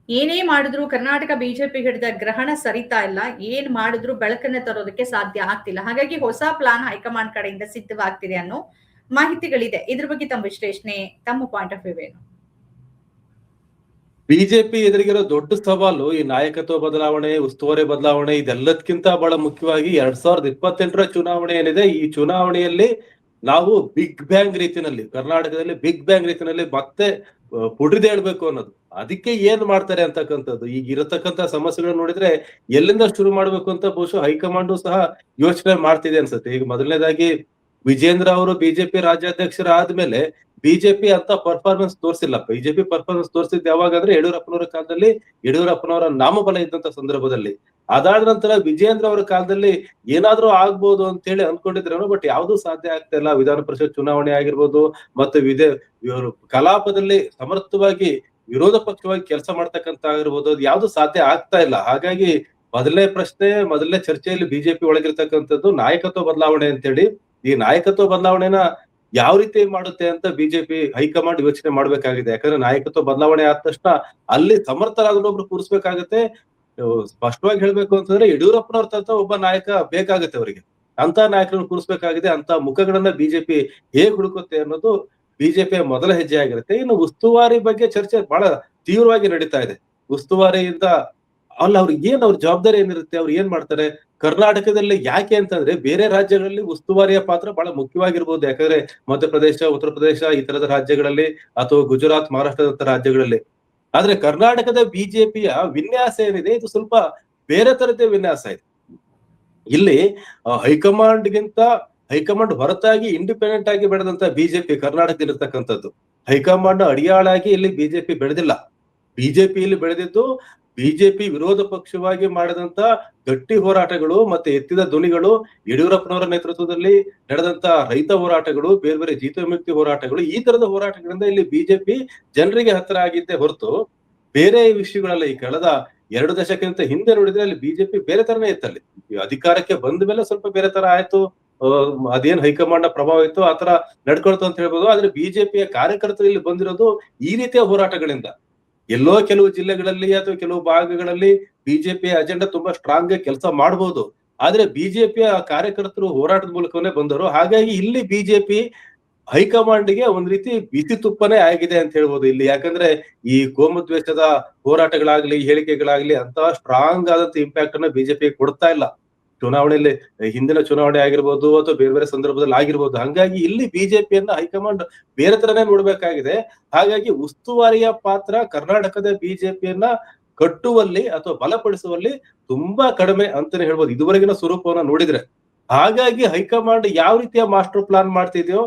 ಏನೇ ಮಾಡಿದ್ರು ಕರ್ನಾಟಕ ಬಿಜೆಪಿ ಹಿಡಿದ ಗ್ರಹಣ ಸರಿತಾ ಇಲ್ಲ. ಏನ್ ಮಾಡಿದ್ರು ಬೆಳಕನ್ನ ತರೋದಕ್ಕೆ ಸಾಧ್ಯ ಆಗ್ತಿಲ್ಲ. ಹಾಗಾಗಿ ಹೊಸ ಪ್ಲಾನ್ ಹೈಕಮಾಂಡ್ ಕಡೆಯಿಂದ ಸಿದ್ಧವಾಗ್ತಿದೆ ಅನ್ನೋ ಮಾಹಿತಿಗಳಿದೆ. ಇದ್ರ ಬಗ್ಗೆ ತಮ್ಮ ವಿಶ್ಲೇಷಣೆ, ತಮ್ಮ ಪಾಯಿಂಟ್ ಆಫ್ ವ್ಯೂ ಏನು? ಬಿಜೆಪಿ ಎದುರಿಗಿರೋ ದೊಡ್ಡ ಸವಾಲು ಈ ನಾಯಕತ್ವ ಬದಲಾವಣೆ, ಉಸ್ತುವಾರಿ ಬದಲಾವಣೆ, ಇದೆಲ್ಲದಕ್ಕಿಂತ ಬಹಳ ಮುಖ್ಯವಾಗಿ 2028ರ ಚುನಾವಣೆ ಏನಿದೆ, ಈ ಚುನಾವಣೆಯಲ್ಲಿ ನಾವು ಬಿಗ್ ಬ್ಯಾಂಗ್ ರೀತಿನಲ್ಲಿ, ಕರ್ನಾಟಕದಲ್ಲಿ ಬಿಗ್ ಬ್ಯಾಂಗ್ ರೀತಿನಲ್ಲಿ ಮತ್ತೆ ಪುಡಿದೇಳ್ಬೇಕು ಅನ್ನೋದು. ಅದಕ್ಕೆ ಏನ್ ಮಾಡ್ತಾರೆ ಅಂತಕ್ಕಂಥದ್ದು, ಈಗ ಇರತಕ್ಕಂತ ಸಮಸ್ಯೆಗಳನ್ನ ನೋಡಿದ್ರೆ ಎಲ್ಲಿಂದ ಶುರು ಮಾಡ್ಬೇಕು ಅಂತ ಬಹುಶಃ ಹೈಕಮಾಂಡು ಸಹ ಯೋಚನೆ ಮಾಡ್ತಿದೆ ಅನ್ಸುತ್ತೆ. ಈಗ ಮೊದಲನೇದಾಗಿ ವಿಜೇಂದ್ರ ಅವರು ಬಿಜೆಪಿ ರಾಜ್ಯಾಧ್ಯಕ್ಷರಾದ್ಮೇಲೆ ಬಿಜೆಪಿ ಅಂತ ಪರ್ಫಾರ್ಮೆನ್ಸ್ ತೋರಿಸಿಲ್ಲ. ಬಿಜೆಪಿ ಪರ್ಫಾರ್ಮೆನ್ಸ್ ತೋರಿಸಿದ್ ಯಾವಾಗ ಅಂದ್ರೆ ಯಡಿಯೂರಪ್ಪನವರ ಕಾಲದಲ್ಲಿ, ಯಡಿಯೂರಪ್ಪನವರ ನಾಮಬಲ ಇದ್ದಂತ ಸಂದರ್ಭದಲ್ಲಿ. ಅದಾದ ನಂತರ ವಿಜೇಂದ್ರ ಅವರ ಕಾಲದಲ್ಲಿ ಏನಾದ್ರೂ ಆಗ್ಬೋದು ಅಂತ ಹೇಳಿ ಅನ್ಕೊಂಡಿದ್ರೇನೋ, ಬಟ್ ಯಾವ್ದೂ ಸಾಧ್ಯ ಆಗ್ತಾ ಇಲ್ಲ. ವಿಧಾನ ಪರಿಷತ್ ಚುನಾವಣೆ ಆಗಿರ್ಬೋದು, ಮತ್ತೆ ಇವರು ಕಲಾಪದಲ್ಲಿ ಸಮರ್ಥವಾಗಿ ವಿರೋಧ ಪಕ್ಷವಾಗಿ ಕೆಲಸ ಮಾಡ್ತಕ್ಕಂತ ಆಗಿರ್ಬೋದು, ಅದು ಯಾವ್ದು ಸಾಧ್ಯ ಆಗ್ತಾ ಇಲ್ಲ. ಹಾಗಾಗಿ ಮೊದಲನೇ ಚರ್ಚೆಯಲ್ಲಿ ಬಿಜೆಪಿ ಒಳಗಿರ್ತಕ್ಕಂಥದ್ದು ನಾಯಕತ್ವ ಬದಲಾವಣೆ ಅಂತೇಳಿ. ಈ ನಾಯಕತ್ವ ಬದಲಾವಣೆನ ಯಾವ ರೀತಿ ಮಾಡುತ್ತೆ ಅಂತ ಬಿಜೆಪಿ ಹೈಕಮಾಂಡ್ ಯೋಚನೆ ಮಾಡ್ಬೇಕಾಗಿದೆ. ಯಾಕಂದ್ರೆ ನಾಯಕತ್ವ ಬದಲಾವಣೆ ಆದ ತಕ್ಷಣ ಅಲ್ಲಿ ಸಮರ್ಥರಾದೊಬ್ರು ಕೂರಿಸ್ಬೇಕಾಗತ್ತೆ. ಸ್ಪಷ್ಟವಾಗಿ ಹೇಳ್ಬೇಕು ಅಂತಂದ್ರೆ ಯಡಿಯೂರಪ್ಪನವ್ರ ತಂತ ಒಬ್ಬ ನಾಯಕ ಬೇಕಾಗುತ್ತೆ ಅವರಿಗೆ. ಅಂತ ನಾಯಕರನ್ನು ಕೂರಿಸ್ಬೇಕಾಗಿದೆ. ಅಂತ ಮುಖಗಳನ್ನ ಬಿಜೆಪಿ ಹೇಗ್ ಹುಡುಕುತ್ತೆ ಅನ್ನೋದು ಬಿಜೆಪಿಯ ಮೊದಲ ಹೆಜ್ಜೆ ಆಗಿರುತ್ತೆ. ಇನ್ನು ಉಸ್ತುವಾರಿ ಬಗ್ಗೆ ಚರ್ಚೆ ಬಹಳ ತೀವ್ರವಾಗಿ ನಡೀತಾ ಇದೆ. ಉಸ್ತುವಾರಿಯಿಂದ ಅವ್ರ ಜವಾಬ್ದಾರಿ ಏನಿರುತ್ತೆ, ಅವ್ರು ಏನ್ ಮಾಡ್ತಾರೆ ಕರ್ನಾಟಕದಲ್ಲಿ? ಯಾಕೆ ಅಂತಂದ್ರೆ ಬೇರೆ ರಾಜ್ಯಗಳಲ್ಲಿ ಉಸ್ತುವಾರಿಯ ಪಾತ್ರ ಬಹಳ ಮುಖ್ಯವಾಗಿರ್ಬೋದು. ಯಾಕಂದ್ರೆ ಮಧ್ಯಪ್ರದೇಶ, ಉತ್ತರ ಪ್ರದೇಶ ಈ ತರದ ರಾಜ್ಯಗಳಲ್ಲಿ, ಅಥವಾ ಗುಜರಾತ್, ಮಹಾರಾಷ್ಟ್ರದಂತ ರಾಜ್ಯಗಳಲ್ಲಿ. ಆದ್ರೆ ಕರ್ನಾಟಕದ ಬಿಜೆಪಿಯ ವಿನ್ಯಾಸ ಏನಿದೆ, ಇದು ಸ್ವಲ್ಪ ಬೇರೆ ತರದೇ ವಿನ್ಯಾಸ ಇದೆ. ಇಲ್ಲಿ ಹೈಕಮಾಂಡ್ ಹೊರತಾಗಿ ಇಂಡಿಪೆಂಡೆಂಟ್ ಆಗಿ ಬೆಳೆದಂತ ಬಿಜೆಪಿ ಕರ್ನಾಟಕದಲ್ಲಿ ಇರ್ತಕ್ಕಂಥದ್ದು. ಹೈಕಮಾಂಡ್ ಅಡಿಯಾಳಾಗಿ ಇಲ್ಲಿ ಬಿಜೆಪಿ ಬೆಳೆದಿಲ್ಲ. ಬಿಜೆಪಿಯಲ್ಲಿ ಬೆಳೆದಿದ್ದು ಬಿಜೆಪಿ ವಿರೋಧ ಪಕ್ಷವಾಗಿ ಮಾಡಿದಂತ ಗಟ್ಟಿ ಹೋರಾಟಗಳು, ಮತ್ತೆ ಎತ್ತಿದ ಧ್ವನಿಗಳು, ಯಡಿಯೂರಪ್ಪನವರ ನೇತೃತ್ವದಲ್ಲಿ ನಡೆದಂತ ರೈತ ಹೋರಾಟಗಳು, ಬೇರೆ ಬೇರೆ ಜೀತ ವಿಮುಕ್ತಿ ಹೋರಾಟಗಳು, ಈ ತರದ ಹೋರಾಟಗಳಿಂದ ಇಲ್ಲಿ ಬಿಜೆಪಿ ಜನರಿಗೆ ಹತ್ತಿರ ಆಗಿದ್ದೇ ಹೊರತು ಬೇರೆ ವಿಷಯಗಳಲ್ಲಿ ಈ ಕಳೆದ 2 ದಶಕಕ್ಕಿಂತ ಹಿಂದೆ ನೋಡಿದ್ರೆ ಅಲ್ಲಿ ಬಿಜೆಪಿ ಬೇರೆ ತರನೇ ಇತ್ತಲ್ಲಿ. ಅಧಿಕಾರಕ್ಕೆ ಬಂದ ಮೇಲೆ ಸ್ವಲ್ಪ ಬೇರೆ ತರ ಆಯ್ತು. ಅದೇನ್ ಹೈಕಮಾಂಡ್ ನ ಪ್ರಭಾವ ಇತ್ತು ಆತರ ನಡ್ಕೊಳ್ತು ಅಂತ ಹೇಳ್ಬೋದು. ಆದ್ರೆ ಬಿಜೆಪಿಯ ಕಾರ್ಯಕರ್ತರು ಇಲ್ಲಿ ಬಂದಿರೋದು ಈ ರೀತಿಯ ಹೋರಾಟಗಳಿಂದ. ಎಲ್ಲೋ ಕೆಲವು ಜಿಲ್ಲೆಗಳಲ್ಲಿ ಅಥವಾ ಕೆಲವು ಭಾಗಗಳಲ್ಲಿ ಬಿಜೆಪಿಯ ಅಜೆಂಡಾ ತುಂಬಾ ಸ್ಟ್ರಾಂಗ್ ಆಗಿ ಕೆಲಸ ಮಾಡಬಹುದು. ಆದ್ರೆ ಬಿಜೆಪಿಯ ಕಾರ್ಯಕರ್ತರು ಹೋರಾಟದ ಮೂಲಕವೇ ಬಂದರು. ಹಾಗಾಗಿ ಇಲ್ಲಿ ಬಿಜೆಪಿ ಹೈಕಮಾಂಡ್ಗೆ ಒಂದ್ ರೀತಿ ಬಿಸಿ ತುಪ್ಪನೇ ಆಗಿದೆ ಅಂತ ಹೇಳ್ಬೋದು ಇಲ್ಲಿ. ಯಾಕಂದ್ರೆ ಈ ಕೋಮುದ್ವೇಷದ ಹೋರಾಟಗಳಾಗ್ಲಿ, ಹೇಳಿಕೆಗಳಾಗ್ಲಿ ಅಂತ ಸ್ಟ್ರಾಂಗ್ ಆದಂತ ಇಂಪ್ಯಾಕ್ಟ್ ಅನ್ನ ಬಿಜೆಪಿ ಕೊಡ್ತಾ ಇಲ್ಲ. ಚುನಾವಣೆಯಲ್ಲಿ, ಹಿಂದಿನ ಚುನಾವಣೆ ಆಗಿರ್ಬೋದು ಅಥವಾ ಬೇರೆ ಬೇರೆ ಸಂದರ್ಭದಲ್ಲಿ ಆಗಿರ್ಬೋದು. ಹಂಗಾಗಿ ಇಲ್ಲಿ ಬಿಜೆಪಿಯನ್ನ ಹೈಕಮಾಂಡ್ ಬೇರೆ ತರನೇ ನೋಡ್ಬೇಕಾಗಿದೆ. ಹಾಗಾಗಿ ಉಸ್ತುವಾರಿಯ ಪಾತ್ರ ಕರ್ನಾಟಕದ ಬಿಜೆಪಿಯನ್ನ ಕಟ್ಟುವಲ್ಲಿ ಅಥವಾ ಬಲಪಡಿಸುವಲ್ಲಿ ತುಂಬಾ ಕಡಿಮೆ ಅಂತಾನೆ ಹೇಳ್ಬೋದು ಇದುವರೆಗಿನ ಸ್ವರೂಪವನ್ನ ನೋಡಿದ್ರೆ. ಹಾಗಾಗಿ ಹೈಕಮಾಂಡ್ ಯಾವ ರೀತಿಯ ಮಾಸ್ಟರ್ ಪ್ಲಾನ್ ಮಾಡ್ತಿದ್ಯೋ,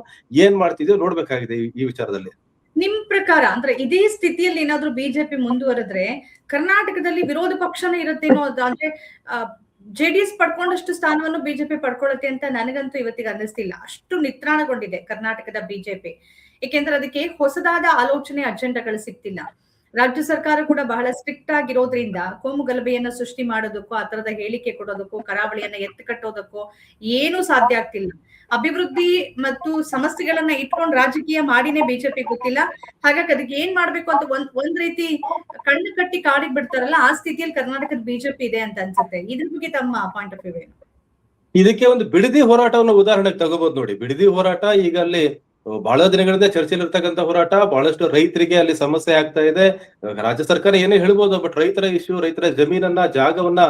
ಏನ್ ಮಾಡ್ತಿದ್ಯೋ ನೋಡ್ಬೇಕಾಗಿದೆ ಈ ವಿಚಾರದಲ್ಲಿ. ನಿಮ್ ಪ್ರಕಾರ ಅಂದ್ರೆ ಇದೇ ಸ್ಥಿತಿಯಲ್ಲಿ ಏನಾದ್ರೂ ಬಿಜೆಪಿ ಮುಂದುವರೆದ್ರೆ ಕರ್ನಾಟಕದಲ್ಲಿ ವಿರೋಧ ಪಕ್ಷನೇ ಇರುತ್ತೇನೋ, ಅಂದ್ರೆ ಜೆಡಿಎಸ್ ಪಡ್ಕೊಂಡಷ್ಟು ಸ್ಥಾನವನ್ನು ಬಿಜೆಪಿ ಪಡ್ಕೊಳ್ಳುತ್ತೆ ಅಂತ ನನಗಂತೂ ಇವತ್ತಿಗೆ ಅನ್ನಿಸ್ತಿಲ್ಲ. ಅಷ್ಟು ನಿತ್ರಾಣಗೊಂಡಿದೆ ಕರ್ನಾಟಕದ ಬಿಜೆಪಿ. ಏಕೆಂದ್ರೆ ಅದಕ್ಕೆ ಹೊಸದಾದ ಆಲೋಚನೆ, ಅಜೆಂಡಾಗಳು ಸಿಗ್ತಿಲ್ಲ. ರಾಜ್ಯ ಸರ್ಕಾರ ಕೂಡ ಬಹಳ ಸ್ಟ್ರಿಕ್ಟ್ ಆಗಿರೋದ್ರಿಂದ ಕೋಮು ಗಲಭೆಯನ್ನ ಸೃಷ್ಟಿ ಮಾಡೋದಕ್ಕೋ, ಆ ತರದ ಹೇಳಿಕೆ ಕೊಡೋದಕ್ಕೋ, ಕರಾವಳಿಯನ್ನ ಎತ್ತು ಕಟ್ಟೋದಕ್ಕೋ ಏನೂ ಸಾಧ್ಯ ಆಗ್ತಿಲ್ಲ. ಅಭಿವೃದ್ಧಿ ಮತ್ತು ಸಮಸ್ಯೆಗಳನ್ನ ಇಟ್ಕೊಂಡು ರಾಜಕೀಯ ಮಾಡಿನೇ ಬಿಜೆಪಿ ಗೊತ್ತಿಲ್ಲ. ಹಾಗಾಗಿ ಅದಕ್ಕೆ ಏನ್ ಮಾಡ್ಬೇಕು ಅಂತ ಒಂದ್ ರೀತಿ ಕಣ್ಣು ಕಟ್ಟಿ ಕಾಡಿಗೆ ಬಿಡ್ತಾರಲ್ಲ, ಆ ಸ್ಥಿತಿಯಲ್ಲಿ ಕರ್ನಾಟಕದ ಬಿಜೆಪಿ ಇದೆ ಅಂತ ಅನ್ಸುತ್ತೆ. ಇದ್ರ ಬಗ್ಗೆ ತಮ್ಮ ಪಾಯಿಂಟ್ ಆಫ್ ವ್ಯೂ ಏನು? ಇದಕ್ಕೆ ಒಂದು ಬಿಡದಿ ಹೋರಾಟವನ್ನು ಉದಾಹರಣೆಗೆ ತಗೋಬಹುದು ನೋಡಿ. ಬಿಡದಿ ಹೋರಾಟ ಈಗ ಅಲ್ಲಿ ಬಹಳ ದಿನಗಳಿಂದ ಚರ್ಚೆಯಲ್ಲಿ ಇರ್ತಕ್ಕಂಥ ಹೋರಾಟ. ಬಹಳಷ್ಟು ರೈತರಿಗೆ ಅಲ್ಲಿ ಸಮಸ್ಯೆ ಆಗ್ತಾ ಇದೆ. ರಾಜ್ಯ ಸರ್ಕಾರ ಏನೇ ಹೇಳ್ಬೋದು, ಬಟ್ ರೈತರ ಇಶ್ಯೂ, ರೈತರ ಜಮೀನನ್ನ, ಜಾಗವನ್ನ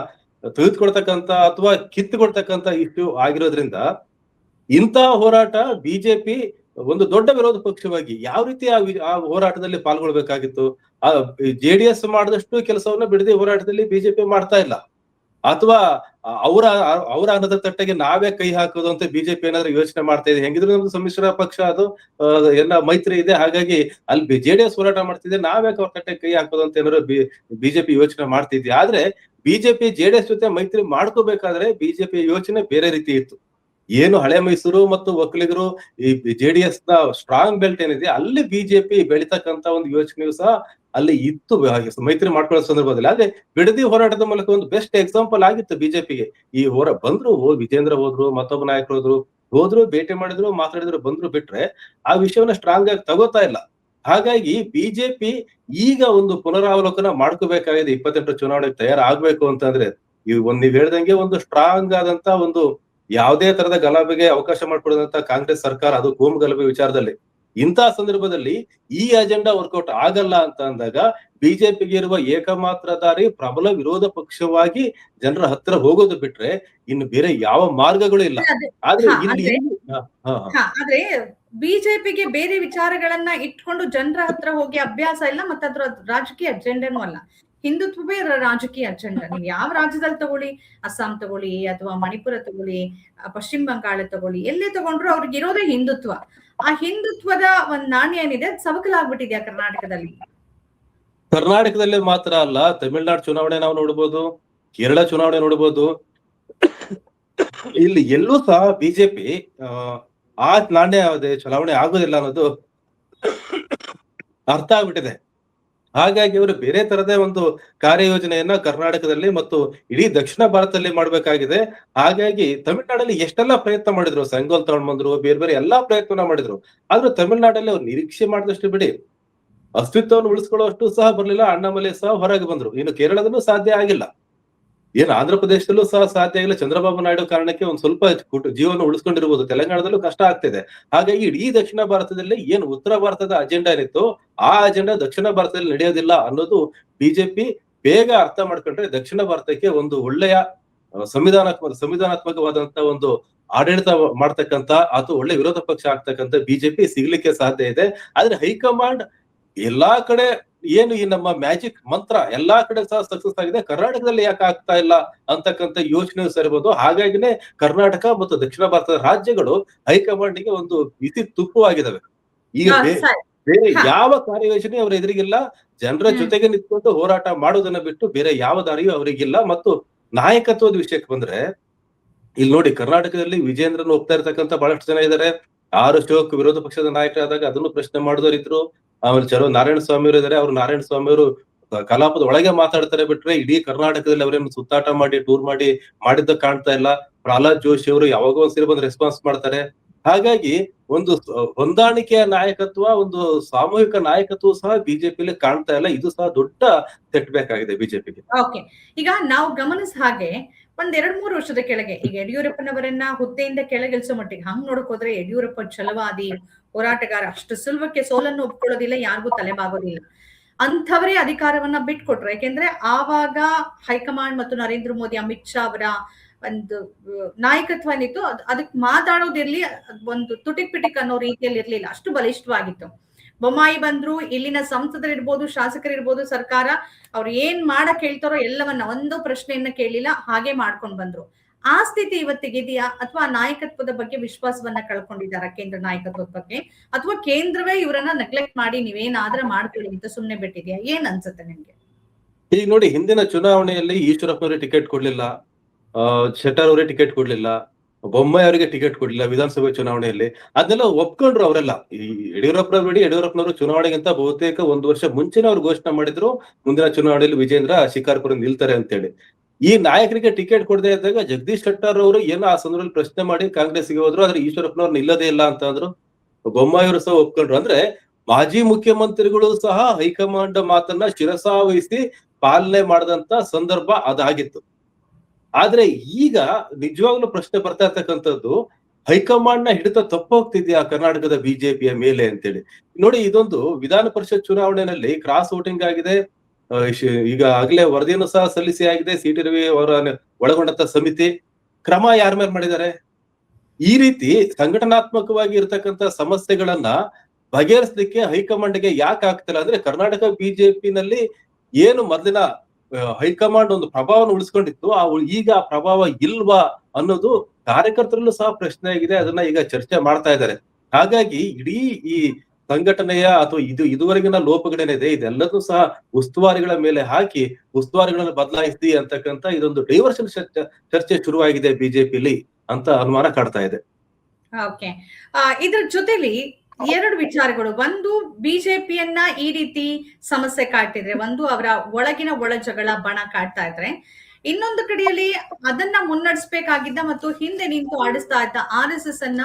ತೆಗೆದುಕೊಳ್ತಕ್ಕಂತ ಅಥವಾ ಕಿತ್ತುಕೊಳ್ತಕ್ಕಂತ ಇಶ್ಯೂ ಆಗಿರೋದ್ರಿಂದ ಇಂಥ ಹೋರಾಟ ಬಿಜೆಪಿ ಒಂದು ದೊಡ್ಡ ವಿರೋಧ ಪಕ್ಷವಾಗಿ ಯಾವ ರೀತಿ ಆ ಹೋರಾಟದಲ್ಲಿ ಪಾಲ್ಗೊಳ್ಬೇಕಾಗಿತ್ತು. ಆ ಜೆಡಿಎಸ್ ಮಾಡಿದಷ್ಟು ಕೆಲಸವನ್ನ ಬಿಡದಿ ಹೋರಾಟದಲ್ಲಿ ಬಿಜೆಪಿ ಮಾಡ್ತಾ ಇಲ್ಲ. ಅಥವಾ ಅವರ ಅನ್ನದ ತಟ್ಟೆಗೆ ನಾವೇ ಕೈ ಹಾಕೋದು ಅಂತ ಬಿಜೆಪಿ ಏನಾದ್ರು ಯೋಚನೆ ಮಾಡ್ತಾ ಇದೆ. ಹೆಂಗಿದ್ರು ನಮ್ದು ಸಮ್ಮಿಶ್ರ ಪಕ್ಷ, ಅದು ಎಲ್ಲ ಮೈತ್ರಿ ಇದೆ. ಹಾಗಾಗಿ ಅಲ್ಲಿ ಜೆಡಿಎಸ್ ಹೋರಾಟ ಮಾಡ್ತಿದೆ, ನಾವ್ಯಾಕೆ ಅವ್ರ ತಟ್ಟೆಗೆ ಕೈ ಹಾಕೋದು ಅಂತ ಏನಾದ್ರು ಬಿಜೆಪಿ ಯೋಚನೆ ಮಾಡ್ತಿದ್ವಿ. ಆದ್ರೆ ಬಿಜೆಪಿ ಜೆಡಿಎಸ್ ಜೊತೆ ಮೈತ್ರಿ ಮಾಡ್ಕೋಬೇಕಾದ್ರೆ ಬಿಜೆಪಿ ಯೋಚನೆ ಬೇರೆ ರೀತಿ ಇತ್ತು. ಏನು ಹಳೆ ಮೈಸೂರು ಮತ್ತು ಒಕ್ಕಲಿಗರು ಈ ಜೆಡಿಎಸ್ ನ ಸ್ಟ್ರಾಂಗ್ ಬೆಲ್ಟ್ ಏನಿದೆ, ಅಲ್ಲಿ ಬಿಜೆಪಿ ಬೆಳಿತಕ್ಕಂತ ಒಂದು ಯೋಚನೆಯು ಸಹ ಅಲ್ಲಿ ಇತ್ತು ಮೈತ್ರಿ ಮಾಡ್ಕೊಳ್ಳೋ ಸಂದರ್ಭದಲ್ಲಿ. ಆದ್ರೆ ಬಿಡದಿ ಹೋರಾಟದ ಮೂಲಕ ಒಂದು ಬೆಸ್ಟ್ ಎಕ್ಸಾಂಪಲ್ ಆಗಿತ್ತು ಬಿಜೆಪಿಗೆ. ಈ ಬಂದ್ರು, ವಿಜೇಂದ್ರ ಹೋದ್ರು, ಮತ್ತೊಬ್ಬ ನಾಯಕರು ಹೋದ್ರು, ಭೇಟಿ ಮಾಡಿದ್ರು, ಮಾತಾಡಿದ್ರು, ಬಂದ್ರು, ಬಿಟ್ರೆ ಆ ವಿಷಯವನ್ನ ಸ್ಟ್ರಾಂಗ್ ಆಗಿ ತಗೋತಾ ಇಲ್ಲ. ಹಾಗಾಗಿ ಬಿಜೆಪಿ ಈಗ ಒಂದು ಪುನರಾವಲೋಕನ ಮಾಡ್ಕೋಬೇಕಾಗಿದೆ. 28 ಚುನಾವಣೆಗೆ ತಯಾರಾಗ್ಬೇಕು ಅಂತಂದ್ರೆ ನೀವ್ ಹೇಳ್ದಂಗೆ ಒಂದು ಸ್ಟ್ರಾಂಗ್ ಆದಂತ ಒಂದು ಯಾವುದೇ ತರದ ಗಲಭೆಗೆ ಅವಕಾಶ ಮಾಡ್ಕೊಡದಂತ ಕಾಂಗ್ರೆಸ್ ಸರ್ಕಾರ, ಅದು ಕೋಮು ಗಲಭೆ ವಿಚಾರದಲ್ಲಿ. ಇಂತಹ ಸಂದರ್ಭದಲ್ಲಿ ಈ ಅಜೆಂಡಾ ವರ್ಕೌಟ್ ಆಗಲ್ಲ ಅಂತ ಅಂದಾಗ ಬಿಜೆಪಿಗೆ ಇರುವ ಏಕಮಾತ್ರ ದಾರಿ ಪ್ರಬಲ ವಿರೋಧ ಪಕ್ಷವಾಗಿ ಜನರ ಹತ್ರ ಹೋಗೋದು ಬಿಟ್ರೆ ಇನ್ನು ಬೇರೆ ಯಾವ ಮಾರ್ಗಗಳು ಇಲ್ಲ. ಆದ್ರೆ ಆದ್ರೆ ಬಿಜೆಪಿಗೆ ಬೇರೆ ವಿಚಾರಗಳನ್ನ ಇಟ್ಕೊಂಡು ಜನರ ಹತ್ರ ಹೋಗಿ ಅಭ್ಯಾಸ ಇಲ್ಲ, ಮತ್ತೆ ಅದ್ರ ರಾಜಕೀಯ ಅಜೆಂಡನೂ ಅಲ್ಲ. ಹಿಂದುತ್ವವೇ ರಾಜಕೀಯ ಅಜೆಂಡಾ. ನೀವು ಯಾವ ರಾಜ್ಯದಲ್ಲಿ ತಗೊಳ್ಳಿ, ಅಸ್ಸಾಂ ತಗೊಳ್ಳಿ ಅಥವಾ ಮಣಿಪುರ ತಗೊಳ್ಳಿ, ಪಶ್ಚಿಮ ಬಂಗಾಳ ತಗೊಳ್ಳಿ, ಎಲ್ಲೇ ತಗೊಂಡ್ರು ಅವ್ರಿಗೆ ಇರೋದೇ ಹಿಂದುತ್ವ. ಆ ಹಿಂದುತ್ವದ ಒಂದ್ ನಾಣ್ಯ ಏನಿದೆ ಅದು ಸವಕಲಾಗ್ಬಿಟ್ಟಿದ್ಯಾ ಕರ್ನಾಟಕದಲ್ಲಿ ಮಾತ್ರ ಅಲ್ಲ, ತಮಿಳುನಾಡು ಚುನಾವಣೆ ನಾವು ನೋಡ್ಬೋದು, ಕೇರಳ ಚುನಾವಣೆ ನೋಡ್ಬೋದು. ಇಲ್ಲಿ ಎಲ್ಲೂ ಸಹ ಬಿಜೆಪಿ ಆ ನಾಣ್ಯ ಚುನಾವಣೆ ಆಗೋದಿಲ್ಲ ಅನ್ನೋದು ಅರ್ಥ ಆಗ್ಬಿಟ್ಟಿದೆ. ಹಾಗಾಗಿ ಅವರು ಬೇರೆ ತರದೇ ಒಂದು ಕಾರ್ಯಯೋಜನೆಯನ್ನ ಕರ್ನಾಟಕದಲ್ಲಿ ಮತ್ತು ಇಡೀ ದಕ್ಷಿಣ ಭಾರತದಲ್ಲಿ ಮಾಡ್ಬೇಕಾಗಿದೆ. ಹಾಗಾಗಿ ತಮಿಳ್ನಾಡಲ್ಲಿ ಎಷ್ಟೆಲ್ಲಾ ಪ್ರಯತ್ನ ಮಾಡಿದ್ರು, ಸಂಗೋಲ್ ತಗೊಂಡ್ ಬಂದ್ರು, ಬೇರೆ ಬೇರೆ ಎಲ್ಲಾ ಪ್ರಯತ್ನ ಮಾಡಿದ್ರು. ಆದ್ರೂ ತಮಿಳ್ನಾಡಲ್ಲಿ ಅವ್ರು ನಿರೀಕ್ಷೆ ಮಾಡಿದಷ್ಟು ಬಿಡಿ ಅಸ್ತಿತ್ವವನ್ನು ಉಳಿಸ್ಕೊಳ್ಳುವಷ್ಟು ಸಹ ಬರ್ಲಿಲ್ಲ. ಅಣ್ಣಾಮಲೈ ಸಹ ಹೊರಗೆ ಬಂದ್ರು. ಇನ್ನು ಕೇರಳದಲ್ಲೂ ಸಾಧ್ಯ ಆಗಿಲ್ಲ, ಏನು ಆಂಧ್ರ ಪ್ರದೇಶದಲ್ಲೂ ಸಹ ಸಾಧ್ಯ ಆಗಿಲ್ಲ. ಚಂದ್ರಬಾಬು ನಾಯ್ಡು ಕಾರಣಕ್ಕೆ ಒಂದ್ ಸ್ವಲ್ಪ ಜೀವನ ಉಳಿಸ್ಕೊಂಡಿರ್ಬೋದು. ತೆಲಂಗಾಣದಲ್ಲೂ ಕಷ್ಟ ಆಗ್ತಿದೆ. ಹಾಗಾಗಿ ಇಡೀ ದಕ್ಷಿಣ ಭಾರತದಲ್ಲಿ ಏನು ಉತ್ತರ ಭಾರತದ ಅಜೆಂಡಾ ಏನಿತ್ತು ಆ ಅಜೆಂಡಾ ದಕ್ಷಿಣ ಭಾರತದಲ್ಲಿ ನಡೆಯೋದಿಲ್ಲ ಅನ್ನೋದು ಬಿಜೆಪಿ ಬೇಗ ಅರ್ಥ ಮಾಡ್ಕೊಂಡ್ರೆ ದಕ್ಷಿಣ ಭಾರತಕ್ಕೆ ಒಂದು ಒಳ್ಳೆಯ ಸಂವಿಧಾನಾತ್ಮಕವಾದಂತ ಒಂದು ಆಡಳಿತ ಮಾಡ್ತಕ್ಕಂತ ಅಥವಾ ಒಳ್ಳೆ ವಿರೋಧ ಪಕ್ಷ ಆಗ್ತಕ್ಕಂಥ ಬಿಜೆಪಿ ಸಿಗ್ಲಿಕ್ಕೆ ಸಾಧ್ಯ ಇದೆ. ಆದ್ರೆ ಹೈಕಮಾಂಡ್ ಎಲ್ಲಾ ಕಡೆ ಏನು ಈ ನಮ್ಮ ಮ್ಯಾಜಿಕ್ ಮಂತ್ರ ಎಲ್ಲಾ ಕಡೆ ಸಹ ಸಕ್ಸಸ್ ಆಗಿದೆ, ಕರ್ನಾಟಕದಲ್ಲಿ ಯಾಕೆ ಆಗ್ತಾ ಇಲ್ಲ ಅಂತಕ್ಕಂಥ ಯೋಚನೆ ಸೇರ್ಬೋದು. ಹಾಗಾಗಿನೇ ಕರ್ನಾಟಕ ಮತ್ತು ದಕ್ಷಿಣ ಭಾರತದ ರಾಜ್ಯಗಳು ಹೈಕಮಾಂಡ್ ಗೆ ಒಂದು ಬಿಸಿ ತುಪ್ಪವಾಗಿದ್ದಾವೆ. ಈಗ ಬೇರೆ ಯಾವ ಕಾರ್ಯಯೋಜನೆ ಅವರ ಎದುರಿಗಿಲ್ಲ. ಜನರ ಜೊತೆಗೆ ನಿಂತ್ಕೊಂಡು ಹೋರಾಟ ಮಾಡೋದನ್ನ ಬಿಟ್ಟು ಬೇರೆ ಯಾವ ದಾರಿಯೂ ಅವರಿಗಿಲ್ಲ. ಮತ್ತು ನಾಯಕತ್ವದ ವಿಷಯಕ್ಕೆ ಬಂದ್ರೆ ಇಲ್ಲಿ ನೋಡಿ, ಕರ್ನಾಟಕದಲ್ಲಿ ವಿಜೇಂದ್ರನ್ ಹೋಗ್ತಾ ಇರ್ತಕ್ಕಂಥ ಬಹಳಷ್ಟು ಜನ ಇದ್ದಾರೆ. ಆರ್ ಅಶೋಕ್ ವಿರೋಧ ಪಕ್ಷದ ನಾಯಕರಾದಾಗ ಅದನ್ನು ಪ್ರಶ್ನೆ ಮಾಡಿದವರಿದ್ರು. ಆಮೇಲೆ ನಾರಾಯಣ ಸ್ವಾಮಿ ಅವರು ಇದಾರೆ. ಅವ್ರು ನಾರಾಯಣ ಸ್ವಾಮಿ ಅವರು ಕಲಾಪದ ಒಳಗೆ ಮಾತಾಡ್ತಾರೆ ಬಿಟ್ರೆ ಇಡೀ ಕರ್ನಾಟಕದಲ್ಲಿ ಅವರೇನು ಸುತ್ತಾಟ ಮಾಡಿ ಟೂರ್ ಮಾಡಿದ್ದ ಕಾಣ್ತಾ ಇಲ್ಲ. ಪ್ರಹ್ಲಾದ್ ಜೋಶಿ ಅವರು ಯಾವಾಗೋ ಒಂದ್ಸರಿ ಬಂದು ರೆಸ್ಪಾನ್ಸ್ ಮಾಡ್ತಾರೆ. ಹಾಗಾಗಿ ಒಂದು ಹೊಂದಾಣಿಕೆಯ ನಾಯಕತ್ವ, ಒಂದು ಸಾಮೂಹಿಕ ನಾಯಕತ್ವ ಸಹ ಬಿಜೆಪಿಲಿ ಕಾಣ್ತಾ ಇಲ್ಲ. ಇದು ಸಹ ದೊಡ್ಡ ಸೆಟ್ ಬೇಕಾಗಿದೆ ಬಿಜೆಪಿಗೆ. ಓಕೆ, ಈಗ ನಾವು ಗಮನಿಸ ಹಾಗೆ ಒಂದ್ 2-3 ವರ್ಷದ ಕೆಳಗೆ ಈಗ ಯಡಿಯೂರಪ್ಪನವರನ್ನ ಹುದ್ದೆಯಿಂದ ಕೆಳಗಿಳಿಸೋ ಮಟ್ಟಿಗೆ ಹಂಗ್ ನೋಡಕ್ ಹೋದ್ರೆ ಯಡಿಯೂರಪ್ಪ ಛಲವಾದಿ ಹೋರಾಟಗಾರ, ಅಷ್ಟು ಸುಲಭಕ್ಕೆ ಸೋಲನ್ನು ಒಪ್ಕೊಳ್ಳೋದಿಲ್ಲ, ಯಾರಿಗೂ ತಲೆಬಾಗೋದಿಲ್ಲ. ಅಂಥವರೇ ಅಧಿಕಾರವನ್ನ ಬಿಟ್ಕೊಟ್ರು. ಯಾಕೆಂದ್ರೆ ಆವಾಗ ಹೈಕಮಾಂಡ್ ಮತ್ತು ನರೇಂದ್ರ ಮೋದಿ, ಅಮಿತ್ ಶಾ ಅವರ ಒಂದು ನಾಯಕತ್ವ ಏನಿತ್ತು ಅದಕ್ಕೆ ಮಾತಾಡೋದಿರ್ಲಿ, ಒಂದು ತುಟಿಕ್ ಪಿಟಿಕ್ ಅನ್ನೋ ರೀತಿಯಲ್ಲಿ ಇರ್ಲಿಲ್ಲ, ಅಷ್ಟು ಬಲಿಷ್ಠವಾಗಿತ್ತು. ಬೊಮ್ಮಾಯಿ ಬಂದ್ರು, ಇಲ್ಲಿನ ಸಂಸದರಿರ್ಬೋದು, ಶಾಸಕರಿರ್ಬೋದು, ಸರ್ಕಾರ ಅವ್ರು ಏನ್ ಮಾಡಕ್ ಹೇಳ್ತಾರೋ ಎಲ್ಲವನ್ನ ಒಂದು ಪ್ರಶ್ನೆಯನ್ನ ಕೇಳಿಲ್ಲ, ಹಾಗೆ ಮಾಡ್ಕೊಂಡ್ ಬಂದ್ರು. ಆ ಸ್ಥಿತಿ ಇವತ್ತಿಗಿದೆಯಾ, ಅಥವಾ ನಾಯಕತ್ವದ ಬಗ್ಗೆ ವಿಶ್ವಾಸವನ್ನ ಕಳ್ಕೊಂಡಿದ್ದಾರ ಕೇಂದ್ರ ನಾಯಕತ್ವದ ಬಗ್ಗೆ, ಅಥವಾ ಕೇಂದ್ರವೇ ಇವರನ್ನ ನೆಗ್ಲೆಕ್ಟ್ ಮಾಡಿ ನೀವೇನಾದ್ರೂ ಮಾಡ್ಕೊಳ್ಳಿ ಅಂತ ಸುಮ್ನೆ ಬಿಟ್ಟಿದ್ಯಾ? ಏನ್ ಅನ್ಸುತ್ತೆ ನಿಮ್ಗೆ? ಈಗ ನೋಡಿ, ಹಿಂದಿನ ಚುನಾವಣೆಯಲ್ಲಿ ಈಶ್ವರಪ್ಪನವರಿಗೆ ಟಿಕೆಟ್ ಕೊಡ್ಲಿಲ್ಲ, ಶೆಟ್ಟರ್ ಅವರೇ ಟಿಕೆಟ್ ಕೊಡ್ಲಿಲ್ಲ, ಬೊಮ್ಮಾಯಿ ಅವರಿಗೆ ಟಿಕೆಟ್ ಕೊಡ್ಲಿಲ್ಲ ವಿಧಾನಸಭೆ ಚುನಾವಣೆಯಲ್ಲಿ. ಅದನ್ನೆಲ್ಲ ಒಪ್ಕೊಂಡ್ರು ಅವರೆಲ್ಲ. ಈ ಯಡಿಯೂರಪ್ಪನವರು ಚುನಾವಣೆಗಿಂತ ಬಹುತೇಕ 1 ವರ್ಷ ಮುಂಚೆನೆ ಅವ್ರು ಘೋಷಣೆ ಮಾಡಿದ್ರು ಮುಂದಿನ ಚುನಾವಣೆಯಲ್ಲಿ ವಿಜೇಂದ್ರ ಶಿಕಾರ್ಪುರ ನಿಲ್ತಾರೆ ಅಂತೇಳಿ. ಈ ನಾಯಕರಿಗೆ ಟಿಕೆಟ್ ಕೊಡದೇ ಇದ್ದಾಗ ಜಗದೀಶ್ ಶೆಟ್ಟರ್ ಅವರು ಏನೋ ಆ ಸಂದರ್ಭದಲ್ಲಿ ಪ್ರಶ್ನೆ ಮಾಡಿ ಕಾಂಗ್ರೆಸ್ಗೆ ಹೋದ್ರು. ಆದ್ರೆ ಈಶ್ವರಪ್ಪನವ್ರು ನಿಲ್ಲದೇ ಇಲ್ಲ ಅಂತ ಅಂದ್ರು. ಬೊಮ್ಮಾಯಿ ಅವರು ಸಹ ಒಪ್ಕೊಂಡ್ರು. ಅಂದ್ರೆ ಮಾಜಿ ಮುಖ್ಯಮಂತ್ರಿಗಳು ಸಹ ಹೈಕಮಾಂಡ್ ಮಾತನ್ನ ಶಿರಸಾವಹಿಸಿ ಪಾಲನೆ ಮಾಡಿದಂತ ಸಂದರ್ಭ ಅದಾಗಿತ್ತು. ಆದ್ರೆ ಈಗ ನಿಜವಾಗ್ಲೂ ಪ್ರಶ್ನೆ ಬರ್ತಾ ಇರ್ತಕ್ಕಂಥದ್ದು, ಹೈಕಮಾಂಡ್ ನ ಹಿಡಿತ ತಪ್ಪೋಗ್ತಿದ್ಯಾ ಕರ್ನಾಟಕದ ಬಿಜೆಪಿಯ ಮೇಲೆ ಅಂತೇಳಿ. ನೋಡಿ, ಇದೊಂದು ವಿಧಾನ ಪರಿಷತ್ ಚುನಾವಣೆಯಲ್ಲಿ ಕ್ರಾಸ್ ವೋಟಿಂಗ್ ಆಗಿದೆ. ಈಗ ಆಗ್ಲೇ ವರದಿಯನ್ನು ಸಹ ಸಲ್ಲಿಸಿ ಆಗಿದೆ. ಸಿ.ಟಿ. ರವಿ ಅವರ ಒಳಗೊಂಡಂತ ಸಮಿತಿ ಕ್ರಮ ಯಾರ ಮೇಲೆ ಮಾಡಿದ್ದಾರೆ? ಈ ರೀತಿ ಸಂಘಟನಾತ್ಮಕವಾಗಿ ಇರತಕ್ಕಂತ ಸಮಸ್ಯೆಗಳನ್ನ ಬಗೆಹರಿಸಲಿಕ್ಕೆ ಹೈಕಮಾಂಡ್ಗೆ ಯಾಕೆ ಆಗ್ತಿಲ್ಲ ಅಂದ್ರೆ, ಕರ್ನಾಟಕ ಬಿಜೆಪಿನಲ್ಲಿ ಏನು ಮೊದಲಿನ ಹೈಕಮಾಂಡ್ ಒಂದು ಪ್ರಭಾವವನ್ನು ಉಳಿಸ್ಕೊಂಡಿತ್ತು, ಈಗ ಆ ಪ್ರಭಾವ ಇಲ್ವಾ ಅನ್ನೋದು ಕಾರ್ಯಕರ್ತರಲ್ಲೂ ಸಹ ಪ್ರಶ್ನೆ ಆಗಿದೆ. ಅದನ್ನ ಈಗ ಚರ್ಚೆ ಮಾಡ್ತಾ ಇದ್ದಾರೆ. ಹಾಗಾಗಿ ಇಡೀ ಈ ಸಂಘಟನೆಯ ಅಥವಾ ಇದುವರೆಗಿನ ಲೋಪಗಳೇನಿದೆ ಇದೆಲ್ಲದೂ ಸಹ ಉಸ್ತುವಾರಿಗಳ ಮೇಲೆ ಹಾಕಿ ಉಸ್ತುವಾರಿಗಳನ್ನು ಬದಲಾಯಿಸಿ ಅಂತಕ್ಕಂಥ ಇದೊಂದು ಡೈವರ್ಷನ್ ಚರ್ಚೆ ಶುರುವಾಗಿದೆ ಬಿಜೆಪಿಲಿ ಅಂತ ಅನುಮಾನ ಕಾಡ್ತಾ ಇದೆ. ಓಕೆ, ಇದ್ರ ಜೊತೆಲಿ 2 ವಿಚಾರಗಳು. ಒಂದು, ಬಿಜೆಪಿಯನ್ನ ಈ ರೀತಿ ಸಮಸ್ಯೆ ಕಾಡ್ತಿದ್ರೆ, ಒಂದು ಅವರ ಒಳಗಿನ ಒಳ ಜಗಳ ಬಣ ಕಾಡ್ತಾ ಇದ್ರೆ, ಇನ್ನೊಂದು ಕಡೆಯಲ್ಲಿ ಅದನ್ನ ಮುನ್ನಡೆಸಬೇಕಾಗಿದ್ದ ಮತ್ತು ಹಿಂದೆ ನಿಂತು ಆಡಿಸ್ತಾ ಇದ್ದ RSS ಅನ್ನ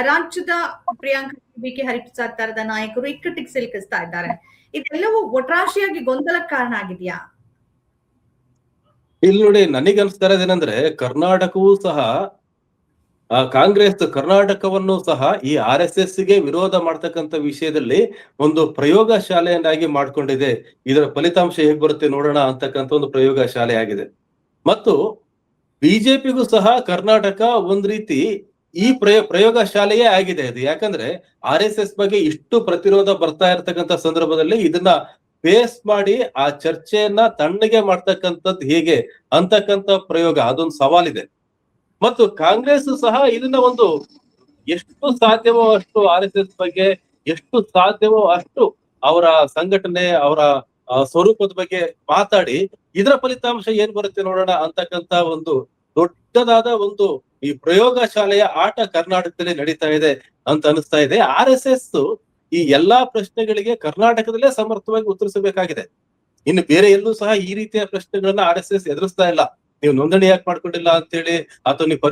ರಾಜ್ಯದ ಪ್ರಿಯಾಂಕಾ ಬಿ.ಕೆ. ಹರಿಪ್ರಸಾದ್ ತರದ ನಾಯಕರು ಇಕ್ಕಟ್ಟಿಗೆ ಸಿಲುಕಿಸ್ತಾ ಇದ್ದಾರೆ. ಇದೆಲ್ಲವೂ ಒಟ್ರಾಶಿಯಾಗಿ ಗೊಂದಲಕ್ಕೆ ಕಾರಣ ಆಗಿದೆಯಾ? ಇಲ್ಲಿ ನೋಡಿ, ನನಗನ್ಸ್ತಾ ಇರೋದೇನಂದ್ರೆ ಕರ್ನಾಟಕವೂ ಸಹ ಕಾಂಗ್ರೆಸ್ ಕರ್ನಾಟಕವನ್ನು ಸಹ ಈ RSS ಗೆ ವಿರೋಧ ಮಾಡ್ತಕ್ಕಂಥ ವಿಷಯದಲ್ಲಿ ಒಂದು ಪ್ರಯೋಗ ಶಾಲೆಯನ್ನಾಗಿ ಮಾಡ್ಕೊಂಡಿದೆ. ಇದರ ಫಲಿತಾಂಶ ಹೇಗ್ ಬರುತ್ತೆ ನೋಡೋಣ ಅಂತಕ್ಕಂಥ ಒಂದು ಪ್ರಯೋಗ ಶಾಲೆ ಆಗಿದೆ. ಮತ್ತು ಬಿಜೆಪಿಗೂ ಸಹ ಕರ್ನಾಟಕ ಒಂದ್ ರೀತಿ ಈ ಪ್ರಯೋಗ ಶಾಲೆಯೇ ಆಗಿದೆ ಅದು. ಯಾಕಂದ್ರೆ RSS ಬಗ್ಗೆ ಇಷ್ಟು ಪ್ರತಿರೋಧ ಬರ್ತಾ ಇರ್ತಕ್ಕಂಥ ಸಂದರ್ಭದಲ್ಲಿ ಇದನ್ನ ಫೇಸ್ ಮಾಡಿ ಆ ಚರ್ಚೆಯನ್ನ ತಣ್ಣಗೆ ಮಾಡ್ತಕ್ಕಂಥದ್ದು ಹೇಗೆ ಅಂತಕ್ಕಂಥ ಪ್ರಯೋಗ, ಅದೊಂದು ಸವಾಲಿದೆ. ಮತ್ತು ಕಾಂಗ್ರೆಸ್ ಸಹ ಇದನ್ನ ಒಂದು ಎಷ್ಟು ಸಾಧ್ಯವೋ ಅಷ್ಟು RSS ಬಗ್ಗೆ, ಎಷ್ಟು ಸಾಧ್ಯವೋ ಅಷ್ಟು ಅವರ ಸಂಘಟನೆ, ಅವರ ಸ್ವರೂಪದ ಬಗ್ಗೆ ಮಾತಾಡಿ ಇದರ ಫಲಿತಾಂಶ ಏನ್ ಬರುತ್ತೆ ನೋಡೋಣ ಅಂತಕ್ಕಂತ ಒಂದು ದೊಡ್ಡದಾದ ಒಂದು ಈ ಪ್ರಯೋಗ ಶಾಲೆಯ ಆಟ ಕರ್ನಾಟಕದಲ್ಲಿ ನಡೀತಾ ಇದೆ ಅಂತ ಅನಿಸ್ತಾ ಇದೆ. RSS ಈ ಎಲ್ಲಾ ಪ್ರಶ್ನೆಗಳಿಗೆ ಕರ್ನಾಟಕದಲ್ಲೇ ಸಮರ್ಥವಾಗಿ ಉತ್ತರಿಸಬೇಕಾಗಿದೆ. ಇನ್ನು ಬೇರೆ ಎಲ್ಲೂ ಸಹ ಈ ರೀತಿಯ ಪ್ರಶ್ನೆಗಳನ್ನ RSS ಎದುರಿಸ್ತಾ ಇಲ್ಲ. ನೀವು ನೋಂದಣಿ ಯಾಕೆ ಮಾಡ್ಕೊಂಡಿಲ್ಲ ಅಂತೇಳಿ, ಅಥವಾ ನೀವು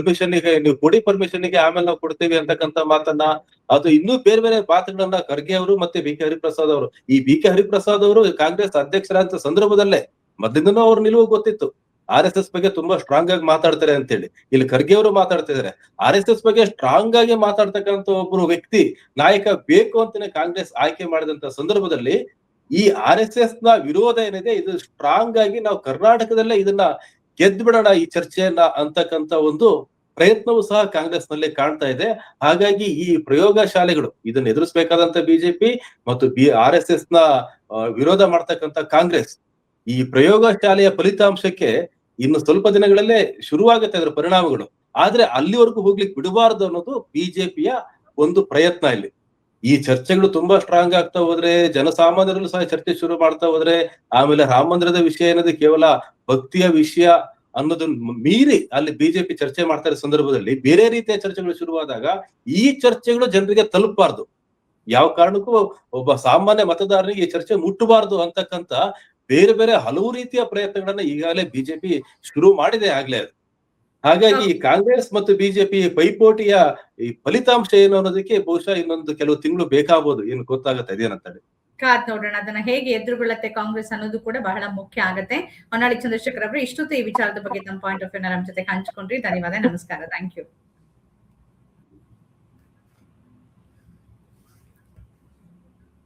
ನೀವು ಕೊಡಿ ಪರ್ಮಿಷನ್ಗೆ ಆಮೇಲೆ ನಾವು ಕೊಡ್ತೀವಿ ಅಂತಕ್ಕಂಥ ಮಾತನ್ನ, ಅದು ಇನ್ನೂ ಬೇರೆ ಬೇರೆ ಮಾತುಗಳನ್ನ ಖರ್ಗೆ ಅವರು ಮತ್ತೆ ಬಿ.ಕೆ. ಹರಿಪ್ರಸಾದ್ ಅವರು, ಈ ಬಿ.ಕೆ. ಹರಿಪ್ರಸಾದ್ ಅವರು ಕಾಂಗ್ರೆಸ್ ಅಧ್ಯಕ್ಷರಾದ ಸಂದರ್ಭದಲ್ಲೇ ಮೊದಲಿಂದನೂ ಅವ್ರ ನಿಲುವು ಗೊತ್ತಿತ್ತು, RSS ಬಗ್ಗೆ ತುಂಬಾ ಸ್ಟ್ರಾಂಗ್ ಆಗಿ ಮಾತಾಡ್ತಾರೆ ಅಂತೇಳಿ. ಇಲ್ಲಿ ಖರ್ಗೆ ಅವರು ಮಾತಾಡ್ತಿದ್ದಾರೆ. RSS ಬಗ್ಗೆ ಸ್ಟ್ರಾಂಗ್ ಆಗಿ ಮಾತಾಡ್ತಕ್ಕಂಥ ಒಬ್ರು ವ್ಯಕ್ತಿ ನಾಯಕ ಬೇಕು ಅಂತಾನೆ ಕಾಂಗ್ರೆಸ್ ಆಯ್ಕೆ ಮಾಡಿದಂತ ಸಂದರ್ಭದಲ್ಲಿ ಈ RSS ನ ವಿರೋಧ ಏನಿದೆ ಇದು ಸ್ಟ್ರಾಂಗ್ ಆಗಿ ನಾವು ಕರ್ನಾಟಕದಲ್ಲೇ ಇದನ್ನ ಗೆದ್ದು ಬಿಡೋಣ ಈ ಚರ್ಚೆಯನ್ನ ಅಂತಕ್ಕಂತ ಒಂದು ಪ್ರಯತ್ನವೂ ಸಹ ಕಾಂಗ್ರೆಸ್ ನಲ್ಲಿ ಕಾಣ್ತಾ ಇದೆ. ಹಾಗಾಗಿ ಈ ಪ್ರಯೋಗ ಶಾಲೆಗಳು ಇದನ್ನ ಎದುರಿಸಬೇಕಾದಂತ ಬಿಜೆಪಿ ಮತ್ತು RSS ನ ವಿರೋಧ ಮಾಡ್ತಕ್ಕಂತ ಕಾಂಗ್ರೆಸ್, ಈ ಪ್ರಯೋಗ ಶಾಲೆಯ ಫಲಿತಾಂಶಕ್ಕೆ ಇನ್ನು ಸ್ವಲ್ಪ ದಿನಗಳಲ್ಲೇ ಶುರುವಾಗುತ್ತೆ ಅದರ ಪರಿಣಾಮಗಳು. ಆದ್ರೆ ಅಲ್ಲಿವರೆಗೂ ಹೋಗ್ಲಿಕ್ಕೆ ಬಿಡಬಾರದು ಅನ್ನೋದು ಬಿಜೆಪಿಯ ಒಂದು ಪ್ರಯತ್ನ. ಇಲ್ಲಿ ಈ ಚರ್ಚೆಗಳು ತುಂಬಾ ಸ್ಟ್ರಾಂಗ್ ಆಗ್ತಾ ಹೋದ್ರೆ, ಜನಸಾಮಾನ್ಯರಲ್ಲೂ ಸಹ ಚರ್ಚೆ ಶುರು ಮಾಡ್ತಾ ಹೋದ್ರೆ, ಆಮೇಲೆ ರಾಮ ಮಂದಿರದ ವಿಷಯ ಏನದು ಕೇವಲ ಭಕ್ತಿಯ ವಿಷಯ ಅನ್ನೋದನ್ನ ಮೀರಿ ಅಲ್ಲಿ ಬಿಜೆಪಿ ಚರ್ಚೆ ಮಾಡ್ತಾ ಇರೋ ಸಂದರ್ಭದಲ್ಲಿ ಬೇರೆ ರೀತಿಯ ಚರ್ಚೆಗಳು ಶುರುವಾದಾಗ ಈ ಚರ್ಚೆಗಳು ಜನರಿಗೆ ತಲುಪಬಾರ್ದು, ಯಾವ ಕಾರಣಕ್ಕೂ ಒಬ್ಬ ಸಾಮಾನ್ಯ ಮತದಾರರಿಗೆ ಈ ಚರ್ಚೆ ಮುಟ್ಟಬಾರ್ದು ಅಂತಕ್ಕಂತ ಬೇರೆ ಬೇರೆ ಹಲವು ರೀತಿಯ ಪ್ರಯತ್ನಗಳನ್ನ ಈಗಾಗಲೇ ಬಿಜೆಪಿ ಶುರು ಮಾಡಿದೆ ಆಗ್ಲೇ. ಹಾಗಾಗಿ ಕಾಂಗ್ರೆಸ್ ಮತ್ತು ಬಿಜೆಪಿ ಪೈಪೋಟಿಯ ಈ ಫಲಿತಾಂಶ ಏನು ಅನ್ನೋದಕ್ಕೆ ಬಹುಶಃ ಇನ್ನೊಂದು ಕೆಲವು ತಿಂಗಳು ಬೇಕಾಗಬಹುದು, ಏನು ಗೊತ್ತಾಗುತ್ತೆ ಅದೇನಂತ ಕಾದ್ ನೋಡೋಣ. ಅದನ್ನ ಹೇಗೆ ಎದುರುಗೊಳ್ಳುತ್ತೆ ಕಾಂಗ್ರೆಸ್ ಅನ್ನೋದು ಕೂಡ ಬಹಳ ಮುಖ್ಯ ಆಗುತ್ತೆ. ಹೊನ್ನಾಳಿ ಚಂದ್ರಶೇಖರ್ ಅವರು ಇಷ್ಟೊತ್ತು ಈ ವಿಚಾರದ ಬಗ್ಗೆ ತಮ್ಮ ಪಾಯಿಂಟ್ ಆಫ್ ವ್ಯೂ ನಮ್ಮ ಜೊತೆ ಹಂಚಿಕೊಂಡ್ರಿ. ಧನ್ಯವಾದ, ನಮಸ್ಕಾರ, ಥ್ಯಾಂಕ್ ಯು.